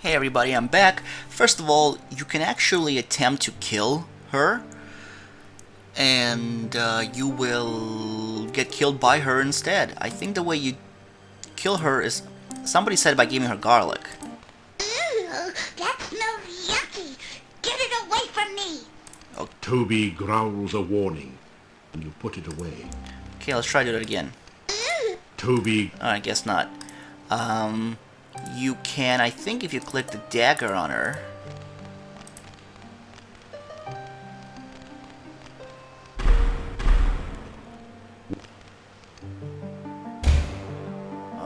Hey everybody, I'm back. First of all, you can actually attempt to kill her, and you will get killed by her instead. I think the way you kill her is, somebody said, by giving her garlic. Ew, that smells yucky. Get it away from me. Oh, Toby growls a warning, and you put it away. okay, let's try to do it again. Toby... I guess not. You can, I think if you click the dagger on her.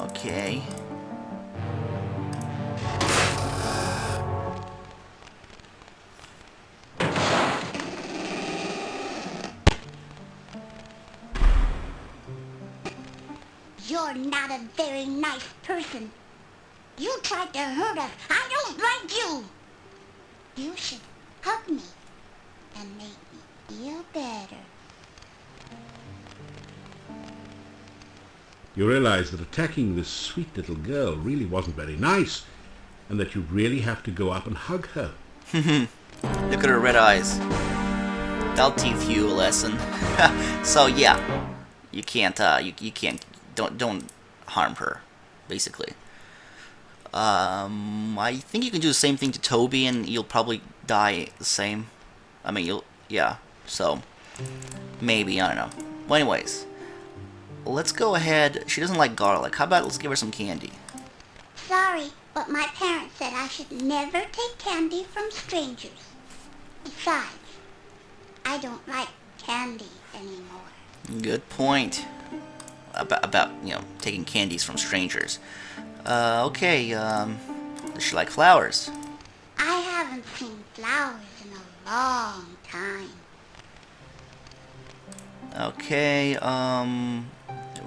Okay. You're not a very nice person. You tried to hurt us. I don't like you. You should hug me and make me feel better. You realize that attacking this sweet little girl really wasn't very nice, and that you really have to go up and hug her. Look at her red eyes. That'll teach you a lesson. So yeah, you can't. You can't. Don't harm her. Basically. I think you can do the same thing to Toby, and you'll probably die the same. I mean, yeah. So maybe, I don't know. Well, anyways, let's go ahead. She doesn't like garlic. How about let's give her some candy? Sorry, but my parents said I should never take candy from strangers. Besides, I don't like candy anymore. Good point. About taking candies from strangers. Okay, does she like flowers? I haven't seen flowers in a long time. Okay,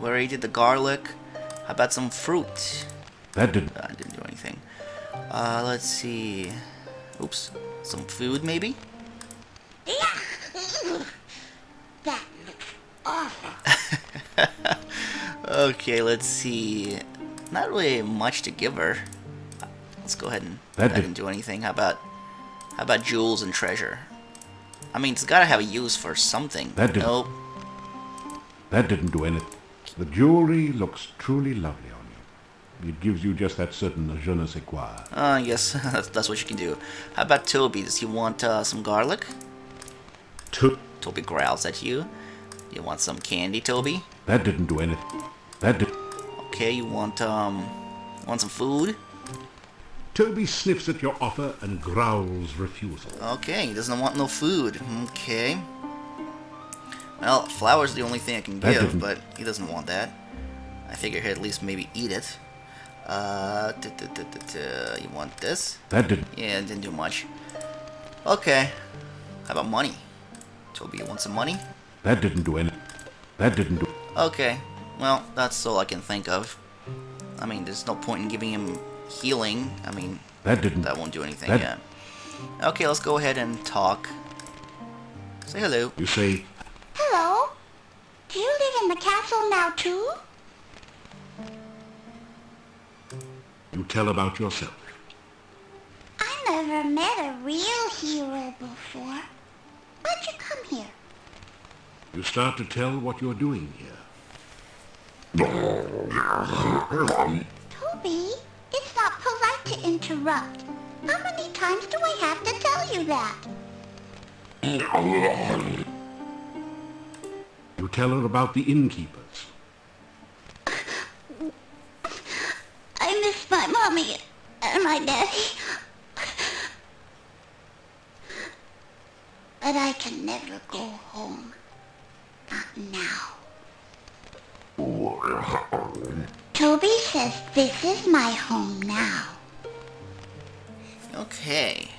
we already did the garlic. How about some fruit? That didn't... Didn't do anything. Let's see. Oops. Some food, maybe? Yeah. That looks awful. Okay, let's see. Not really much to give her. Let's go ahead and That didn't do anything. How about jewels and treasure? I mean, it's gotta have a use for something. That didn't... Nope. That didn't do anything. The jewelry looks truly lovely on you. It gives you just that certain je ne sais quoi. I guess that's what you can do. How about Toby? Does he want some garlic? Toby growls at you. You want some candy, Toby? That didn't do anything. That did... Okay, you want some food? Toby sniffs at your offer and growls refusal. Okay, he doesn't want no food. Okay. Well, flour's the only thing I can give, but he doesn't want that. I figure he'd at least maybe eat it. You want this? That didn't... Yeah, it didn't do much. Okay. How about money? Toby, you want some money? That didn't do anything. That didn't do... Okay. Well, that's all I can think of. I mean, there's no point in giving him healing. I mean, that won't do anything yet. Okay, let's go ahead and talk. Say hello. You say... Hello? Do you live in the castle now too? You tell about yourself. I never met a real hero before. Why'd you come here? You start to tell what you're doing here. Toby, it's not polite to interrupt. How many times do I have to tell you that? You tell her about the innkeepers. I miss my mommy and my daddy. But I can never go home. Not now. Toby says this is my home now. Okay.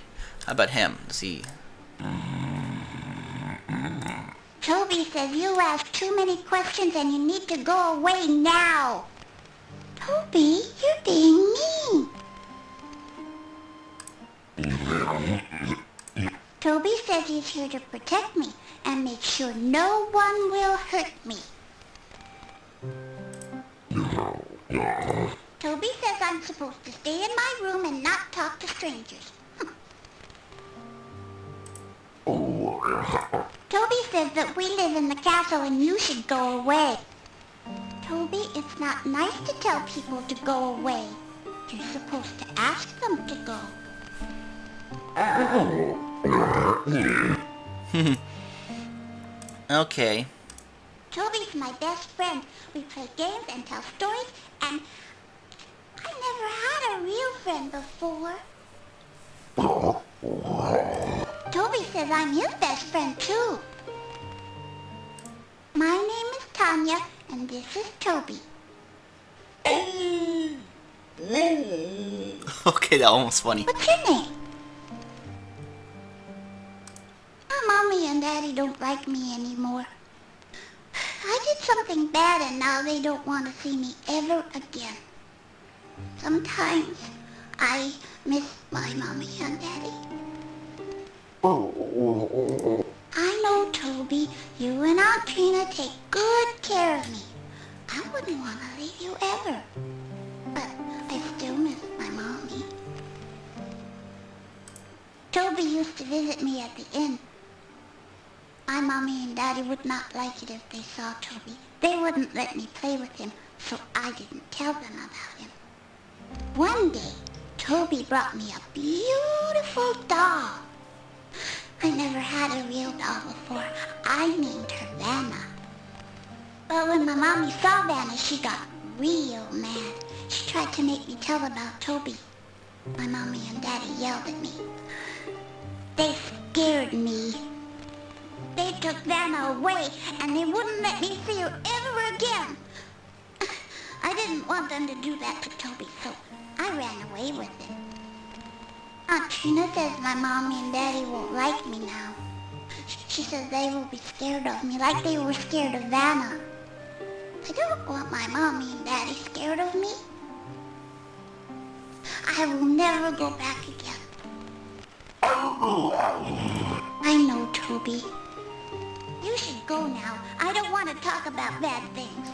How about him? Does he... Toby says you ask too many questions and you need to go away now. Toby, you're being mean. Toby says he's here to protect me and make sure no one will hurt me. Toby says I'm I'm supposed to stay in my room and not talk to strangers. Toby says that we live in the castle and you should go away. Toby, it's not nice to tell people to go away. You're supposed to ask them to go. Okay. Toby's my best friend. We play games and tell stories, and I never had a real friend before. Toby says I'm his best friend, too. My name is Tanya, and this is Toby. Okay, that one was funny. What's your name? Mommy and Daddy don't like me anymore. I did something bad and now they don't want to see me ever again. Sometimes I miss my Mommy and Daddy. I know, Toby, you and Aunt Trina take good care of me. I wouldn't want to leave you ever. But I still miss my Mommy. Toby used to visit me at the inn. My Mommy and Daddy would not like it if they saw Toby. They wouldn't let me play with him, so I didn't tell them about him. One day, Toby brought me a beautiful doll. I never had a real doll before. I named her Vanna. But when my Mommy saw Vanna, she got real mad. She tried to make me tell about Toby. My Mommy and Daddy yelled at me. They scared me. They took Vanna away, and they wouldn't let me see her ever again. I didn't want them to do that to Toby, so I ran away with him. Aunt Trina says my Mommy and Daddy won't like me now. She says they will be scared of me like they were scared of Vanna. I don't want my Mommy and Daddy scared of me. I will never go back again. I know, Toby. You should go now. I don't want to talk about bad things.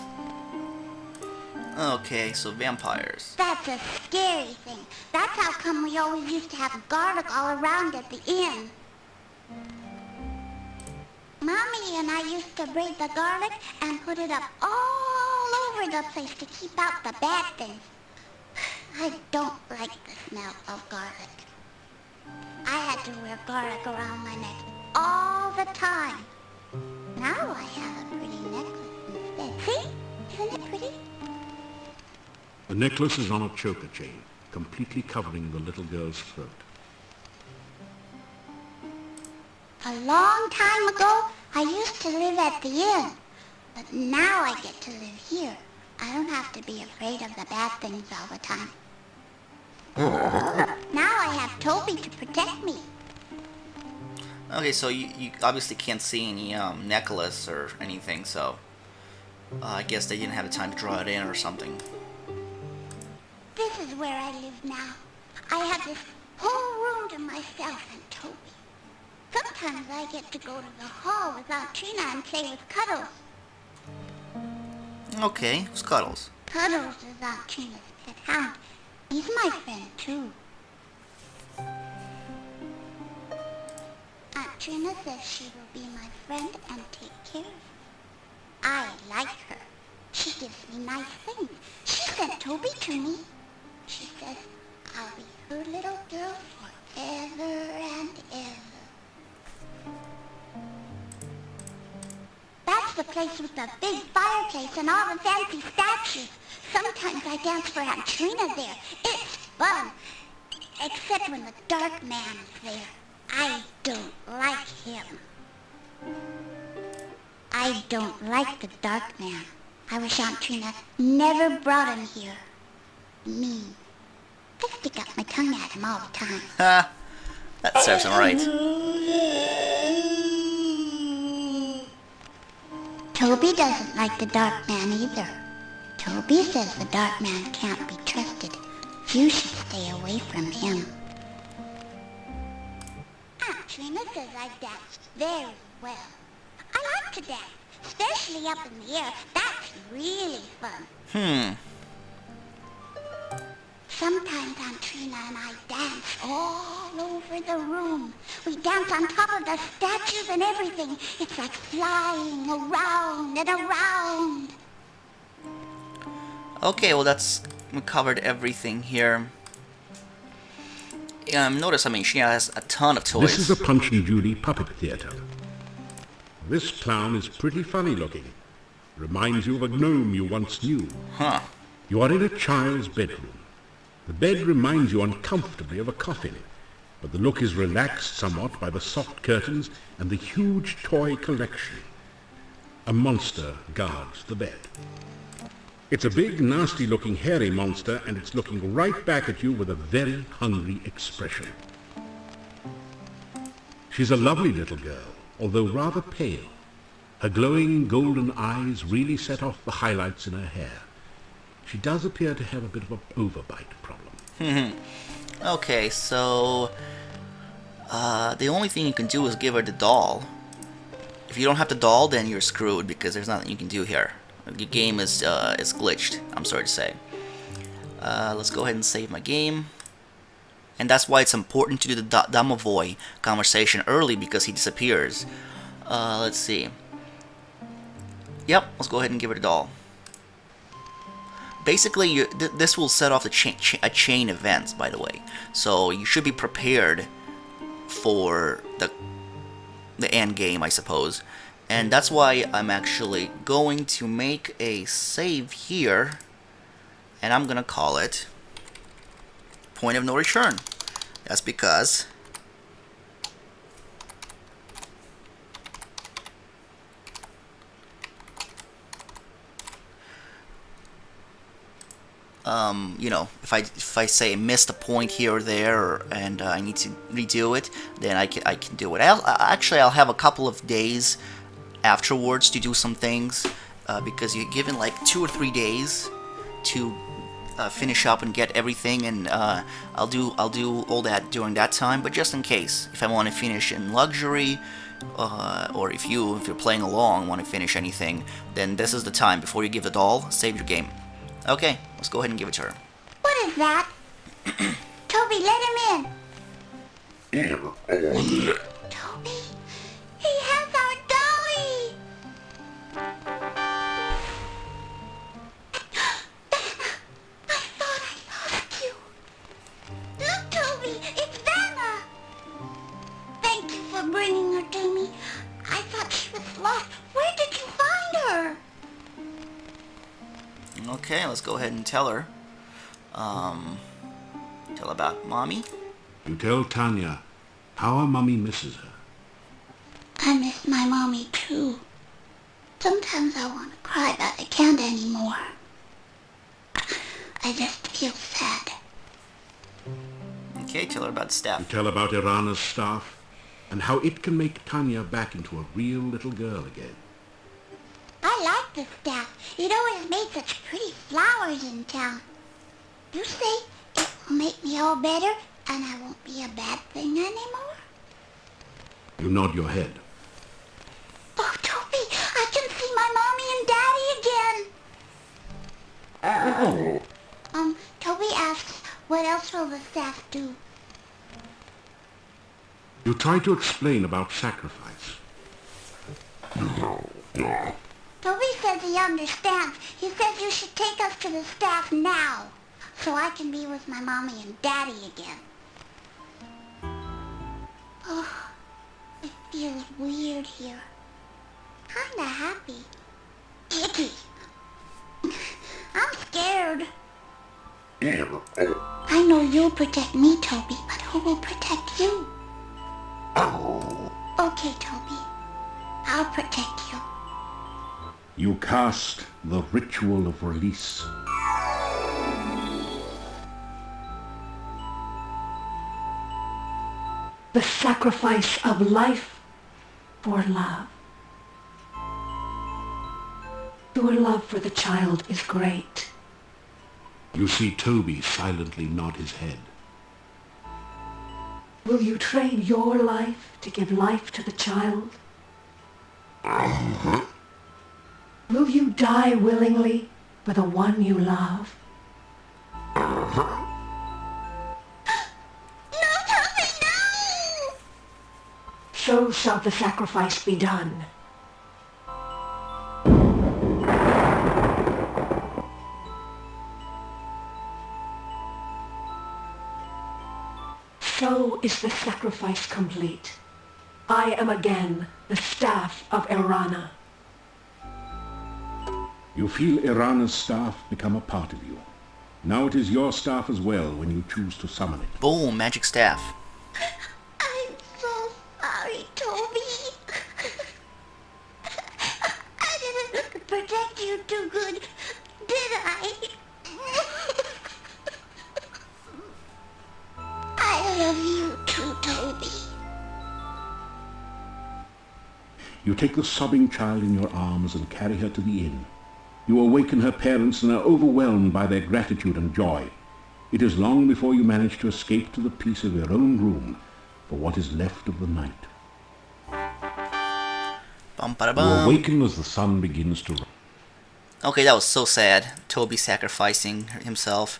Okay, so vampires. That's a scary thing. That's how come we always used to have garlic all around at the inn. Mommy and I used to braid the garlic and put it up all over the place to keep out the bad things. I don't like the smell of garlic. I had to wear garlic around my neck all the time. Now I have a pretty necklace instead. See? Isn't it pretty? The necklace is on a choker chain, completely covering the little girl's throat. A long time ago, I used to live at the inn. But now I get to live here. I don't have to be afraid of the bad things all the time. Now I have Toby to protect me. Okay, so you obviously can't see any necklace or anything, so I guess they didn't have the time to draw it in or something. This is where I live now. I have this whole room to myself and Toby. Sometimes I get to go to the hall with Aunt Trina and play with Cuddles. Okay, who's Cuddles? Cuddles is Aunt Trina's pet hound. He's my friend, too. Aunt Trina says she will be my friend and take care of me. I like her. She gives me nice things. She sent Toby to me. She says I'll be her little girl forever and ever. That's the place with the big fireplace and all the fancy statues. Sometimes I dance for Aunt Trina there. It's fun. Except when the dark man is there. I don't like him. I don't like the dark man. I wish Aunt Trina never brought him here. Mean. I stick out my tongue at him all the time. Ha! That serves him right. Toby doesn't like the dark man either. Toby says the dark man can't be trusted. You should stay away from him. Aunt Trina says I dance very well. I like to dance, especially up in the air. That's really fun. Sometimes Aunt Trina and I dance all over the room. We dance on top of the statues and everything. It's like flying around and around. Okay, well we covered everything here. Notice, I mean, she has a ton of toys. This is a Punch and Judy puppet theatre. This clown is pretty funny looking. Reminds you of a gnome you once knew. Huh. You are in a child's bedroom. The bed reminds you uncomfortably of a coffin, but the look is relaxed somewhat by the soft curtains and the huge toy collection. A monster guards the bed. It's a big, nasty-looking, hairy monster, and it's looking right back at you with a very hungry expression. She's a lovely little girl, although rather pale. Her glowing golden eyes really set off the highlights in her hair. She does appear to have a bit of an overbite problem. Okay, so the only thing you can do is give her the doll. If you don't have the doll, then you're screwed because there's nothing you can do here. The game is glitched, I'm sorry to say. Let's go ahead and save my game. And that's why it's important to do the Domovoy conversation early, because he disappears. Let's see. Yep, let's go ahead and give her the doll. Basically, this will set off a chain events, by the way. So you should be prepared for the end game, I suppose. And that's why I'm actually going to make a save here. And I'm going to call it Point of No Return. That's because you know, if I say I missed a point here or there, and I need to redo it, then I can do it. I'll have a couple of days afterwards to do some things, because you're given like 2 or 3 days to finish up and get everything, and I'll do all that during that time. But just in case, if I want to finish in luxury, or if you're playing along want to finish anything, then this is the time before you give the doll. Save your game. Okay, let's go ahead and give it to her. What is that? Toby, let him in. Toby, he has our dolly. I thought I lost you. Look, Toby, it's Vanna. Thank you for bringing her to me. I thought she was lost. Where did you find her? Okay, let's go ahead and tell her. Tell about Mommy. You tell Tanya how her mummy misses her. I miss my mommy too. Sometimes I want to cry, but I can't anymore. I just feel sad. Okay, tell her about You staff. tell about Irana's staff and how it can make Tanya back into a real little girl again. I like the staff. It always made such pretty flowers in town. You say it will make me all better and I won't be a bad thing anymore? You nod your head. Oh, Toby, I can see my mommy and daddy again. Toby asks, what else will the staff do? You try to explain about sacrifice. Toby says he understands. He says you should take us to the staff now, so I can be with my mommy and daddy again. Oh, it feels weird here. Kinda happy. Icky. I'm scared. I know you'll protect me, Toby, but who will protect you? Okay, Toby. I'll protect you. You cast the ritual of release. The sacrifice of life for love. Your love for the child is great. You see Toby silently nod his head. Will you trade your life to give life to the child? Will you die willingly for the one you love? so shall the sacrifice be done. So is the sacrifice complete. I am again the staff of Irana. You feel Irana's staff become a part of you. Now it is your staff as well when you choose to summon it. Boom, magic staff. I'm so sorry, Toby. I didn't protect you too good, did I? I love you too, Toby. You take the sobbing child in your arms and carry her to the inn. You awaken her parents and are overwhelmed by their gratitude and joy. It is long before you manage to escape to the peace of your own room for what is left of the night. Bum, bada, You bum. awaken as the sun begins to rise. Okay, that was so sad. Toby sacrificing himself.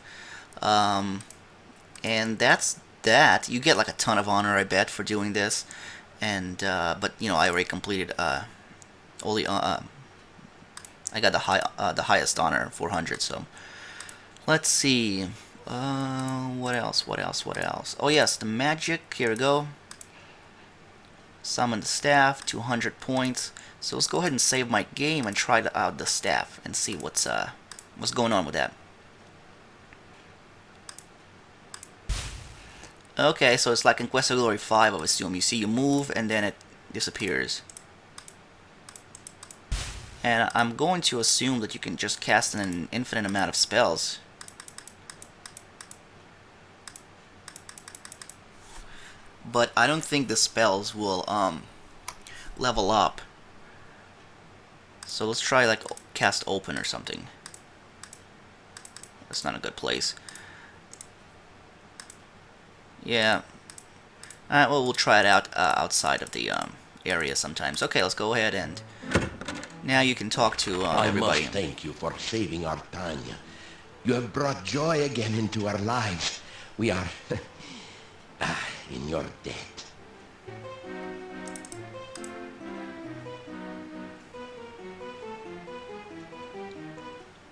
And that's that. You get like a ton of honor, I bet, for doing this. And but you know, I already completed only I got the highest honor, 400. So let's see. What else? What else? What else? Oh yes, the magic. Here we go. Summon the staff, 200 points. So let's go ahead and save my game and try out the staff and see what's going on with that. Okay, so it's like in Quest of Glory 5, I would assume. You see, you move and then it disappears. And I'm going to assume that you can just cast an infinite amount of spells. But I don't think the spells will level up. So let's try like cast open or something. That's not a good place. Yeah. Alright, well, we'll try it out outside of the area sometimes. Okay, let's go ahead and now you can talk to everybody. I must thank you for saving our Tanya. You have brought joy again into our lives. We are in your debt.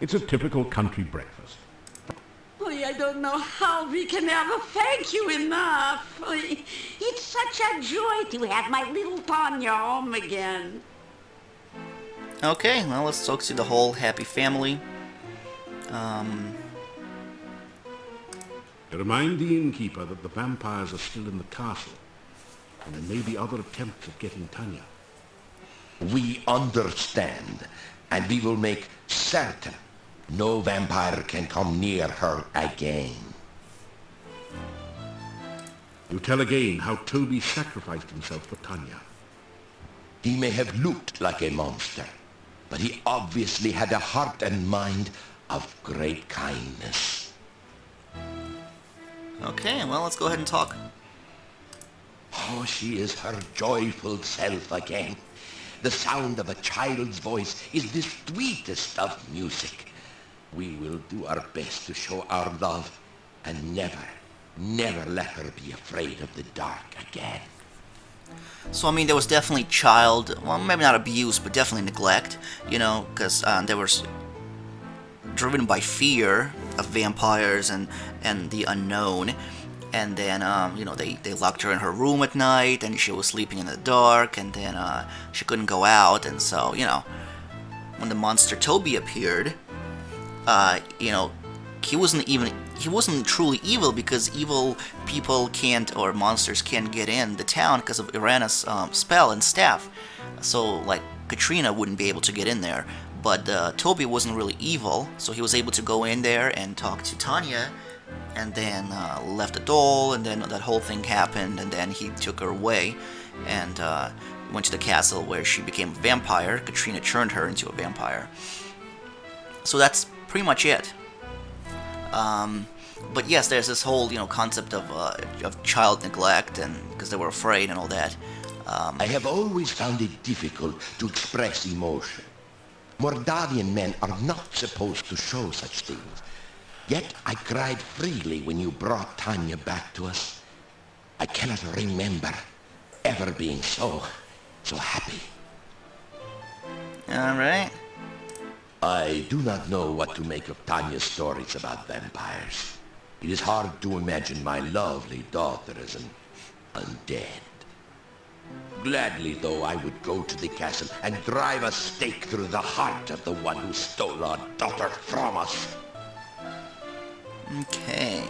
It's a typical country breakfast. I don't know how we can ever thank you enough. It's such a joy to have my little Tanya home again. Okay, well, let's talk to the whole happy family. Remind the innkeeper that the vampires are still in the castle, and there may be other attempts at getting Tanya. We understand, and we will make certain no vampire can come near her again. You tell again how Toby sacrificed himself for Tanya. He may have looked like a monster, but he obviously had a heart and mind of great kindness. Okay, well, let's go ahead and talk. Oh, she is her joyful self again. The sound of a child's voice is the sweetest of music. We will do our best to show our love and never, never let her be afraid of the dark again. So, I mean, there was definitely child, well, maybe not abuse, but definitely neglect, you know, because they were driven by fear of vampires and the unknown. And then, you know, they locked her in her room at night, and she was sleeping in the dark, and then she couldn't go out. And so, you know, when the monster Toby appeared, you know, he wasn't truly evil, because evil people can't, or monsters can't get in the town because of Irana's spell and staff. So, like, Katrina wouldn't be able to get in there. But Toby wasn't really evil, so he was able to go in there and talk to Tanya, and then left the doll, and then that whole thing happened, and then he took her away, and went to the castle where she became a vampire. Katrina turned her into a vampire. So that's pretty much it. But yes, there's this whole, you know, concept of child neglect, and because they were afraid and all that. I have always found it difficult to express emotion. Mordavian men are not supposed to show such things. Yet I cried freely when you brought Tanya back to us. I cannot remember ever being so happy. Alright. I do not know what to make of Tanya's stories about vampires. It is hard to imagine my lovely daughter as an undead. Gladly, though, I would go to the castle and drive a stake through the heart of the one who stole our daughter from us. Okay.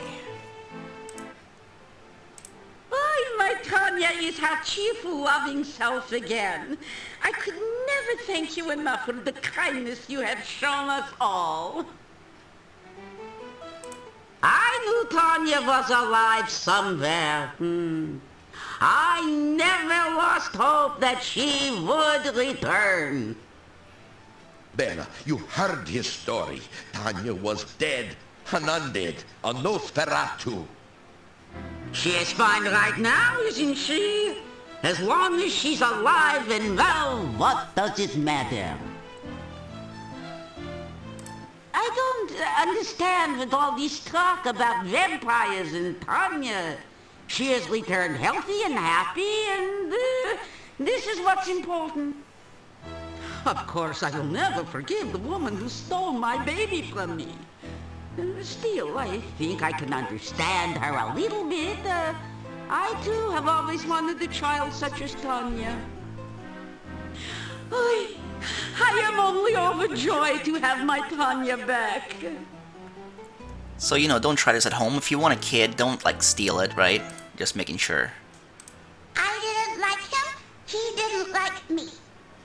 Why, my Tanya is her cheerful, loving self again. I could never thank you enough for the kindness you have shown us all. I knew Tanya was alive somewhere. I never lost hope that she would return. Bella, you heard his story. Tanya was dead, an undead, a Nosferatu. She is fine right now, isn't she? As long as she's alive and well, what does it matter? I don't understand with all this talk about vampires and Tanya. She has returned healthy and happy, and this is what's important. Of course, I will never forgive the woman who stole my baby from me. Still, I think I can understand her a little bit. I, too, have always wanted a child such as Tanya. I am only overjoyed to have my Tanya back. So, you know, don't try this at home. If you want a kid, don't, like, steal it, right? Just making sure. I didn't like him. He didn't like me.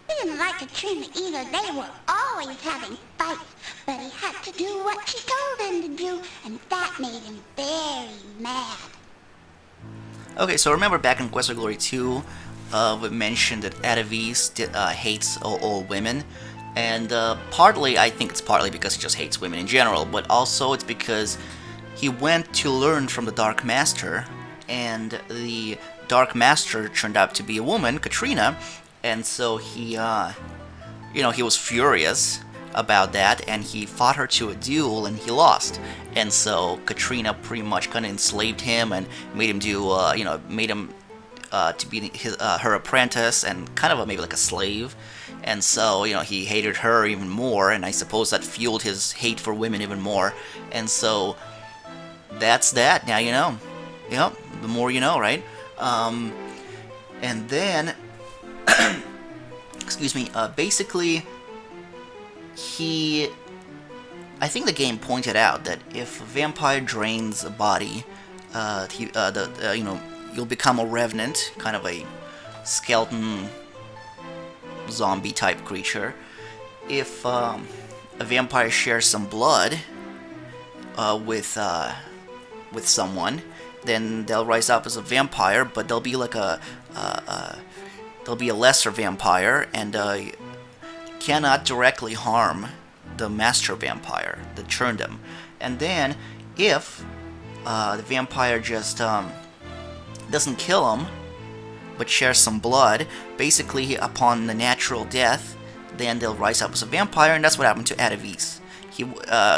He didn't like Katrina either. They were always having fights. But he had to do what she told him to do, and that made him very mad. Okay, so remember back in Quest for Glory 2, we mentioned that Atavis hates all women. And partly, I think it's partly because he just hates women in general, but also it's because he went to learn from the Dark Master, and the Dark Master turned out to be a woman, Katrina, and so he, he was furious about that, and he fought her to a duel, and he lost. And so Katrina pretty much kind of enslaved him and made him do, made him to be her apprentice and kind of maybe like a slave. And so, he hated her even more, and I suppose that fueled his hate for women even more. And so, that's that. Now you know. Yep, the more you know, right? And then, excuse me, basically, I think the game pointed out that if a vampire drains a body, you'll become a revenant, kind of a skeleton zombie type creature. If a vampire shares some blood with someone, then they'll rise up as a vampire, but they'll be like they'll be a lesser vampire and cannot directly harm the master vampire that turned them. And then if the vampire just doesn't kill him but shares some blood, basically upon the natural death, then they'll rise up as a vampire, and that's what happened to Atavis.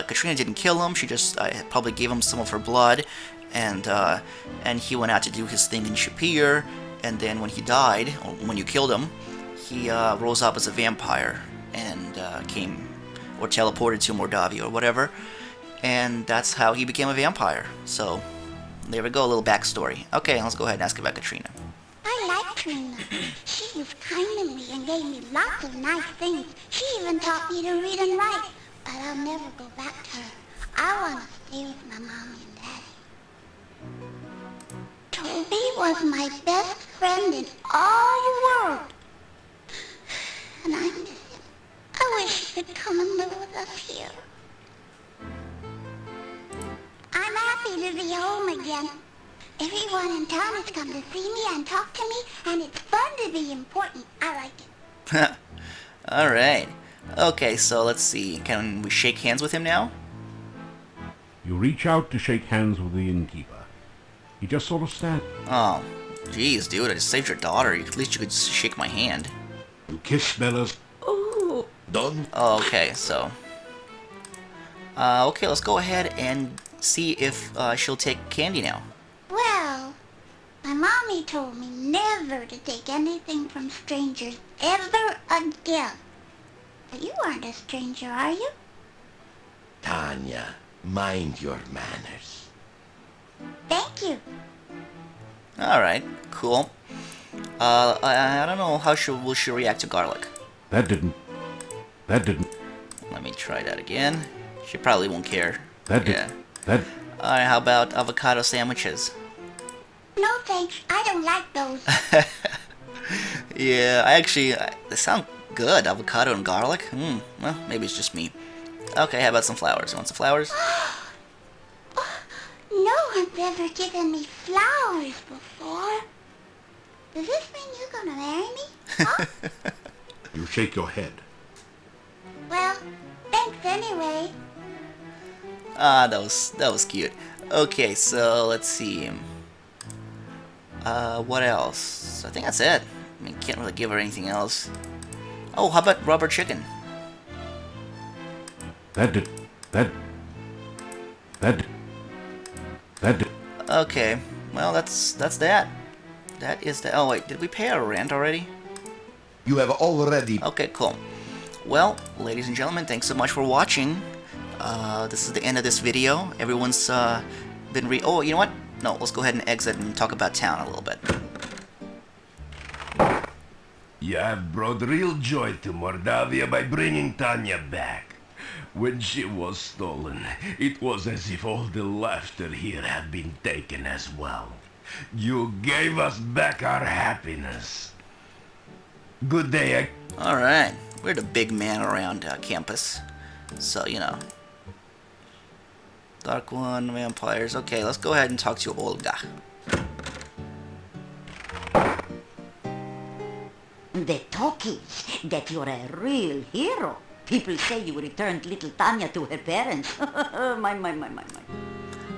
Katrina didn't kill him, she just probably gave him some of her blood, and he went out to do his thing in Shapir, and then when he died, or when you killed him, he rose up as a vampire, and came, or teleported to Mordavia or whatever, and that's how he became a vampire. So, there we go, a little backstory. Okay, let's go ahead and ask about Katrina. I like Trina. She was kind to me and gave me lots of nice things. She even taught me to read and write. But I'll never go back to her. I want to stay with my mommy and daddy. Toby was my best friend in all the world. And I miss him. I wish he could come and live with us here. I'm happy to be home again. Everyone in town has come to see me and talk to me, and it's fun to be important. I like it. Alright. Okay, so let's see. Can we shake hands with him now? You reach out to shake hands with the innkeeper. He just sort of stands. Oh, jeez, dude, I just saved your daughter. At least you could shake my hand. You kiss Bella's. Oh, Done? Oh, okay, so... okay, let's go ahead and see if she'll take candy now. Well, I'm Mommy told me never to take anything from strangers ever again. But you aren't a stranger, are you? Tanya, mind your manners. Thank you. Alright, cool. I don't know how will she react to garlic. That didn't. Let me try that again. She probably won't care. That did. Yeah. That. Alright, how about avocado sandwiches? No thanks, I don't like those. Yeah, they sound good. Avocado and garlic? Well, maybe it's just me. Okay, how about some flowers? You want some flowers? No one's ever given me flowers before. Does this mean you're gonna marry me? Huh? You shake your head. Well, thanks anyway. Ah, that was cute. Okay, so let's see. What else? I think that's it. I mean, can't really give her anything else. Oh, how about rubber chicken? That did. Okay, well that's that. That is the. Oh wait, did we pay our rent already? You have already... Okay, cool. Well, ladies and gentlemen, thanks so much for watching. This is the end of this video. Everyone's been Oh, you know what? No, let's go ahead and exit and talk about town a little bit. You have brought real joy to Mordavia by bringing Tanya back. When she was stolen, it was as if all the laughter here had been taken as well. You gave us back our happiness. Good day. Alright, we're the big man around campus. So, you know. Dark One, vampires. Okay, let's go ahead and talk to Olga. The talk is that you're a real hero. People say you returned little Tanya to her parents. My.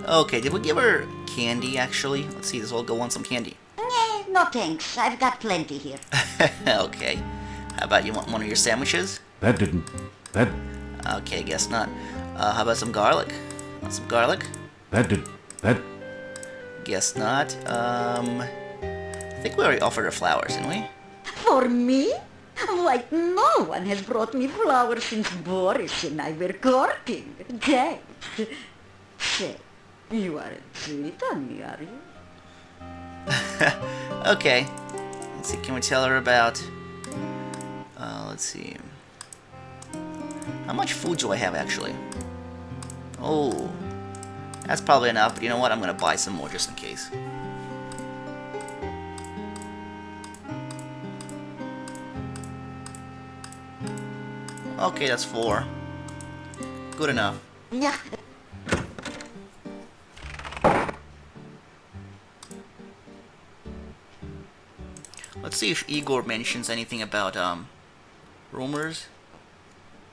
Okay, did we give her candy, actually? Let's see, does Olga want some candy? No thanks, I've got plenty here. Okay. How about you want one of your sandwiches? That didn't. That. Okay, guess not. How about some garlic? Want some garlic? That did. That. Guess not. I think we already offered her flowers, didn't we? For me? Why, no one has brought me flowers since Boris and I were courting. Thanks. Say, you aren't sweet on me, are you? Okay. Let's see, can we tell her about... let's see. How much food do I have, actually? Oh. That's probably enough, but you know what? I'm gonna buy some more just in case. Okay, that's 4. Good enough. Yeah. Let's see if Igor mentions anything about, rumors.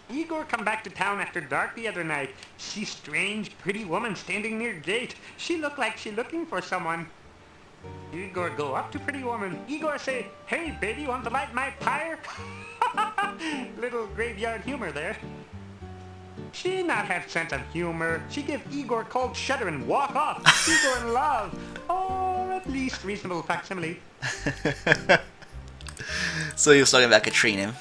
Igor come back to town after dark the other night. See strange, pretty woman standing near gate. She look like she looking for someone. Igor go up to pretty woman. Igor say, "Hey, baby, want to light my fire?" Little graveyard humor there. She not have sense of humor. She give Igor cold shudder and walk off. Igor in love. Or at least reasonable facsimile. So he was talking about Katrina,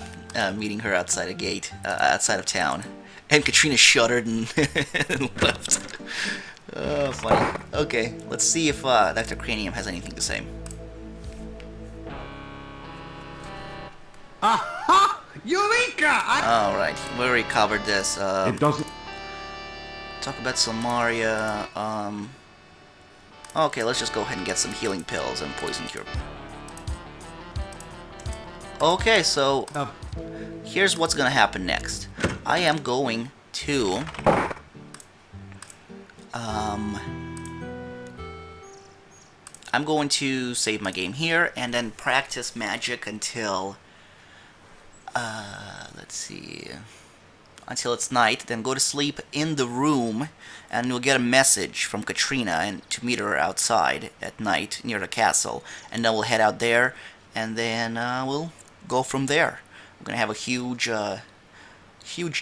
meeting her outside a gate, outside of town. And Katrina shuddered and, and left. Oh, funny. Okay, let's see if Dr. Cranium has anything to say. Aha! Eureka! Alright, we already covered this. It doesn't. Talk about Samaria. Okay, let's just go ahead and get some healing pills and poison cure. Okay, so here's what's gonna happen next. I am going to I'm going to save my game here and then practice magic until let's see, until it's night, then go to sleep in the room, and you'll get a message from Katrina and to meet her outside at night near the castle, and then we'll head out there, and then we'll go from there. We're gonna have a huge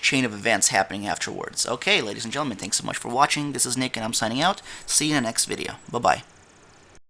chain of events happening afterwards. Okay, ladies and gentlemen, thanks so much for watching. This is Nick, and I'm signing out. See you in the next video. Bye-bye.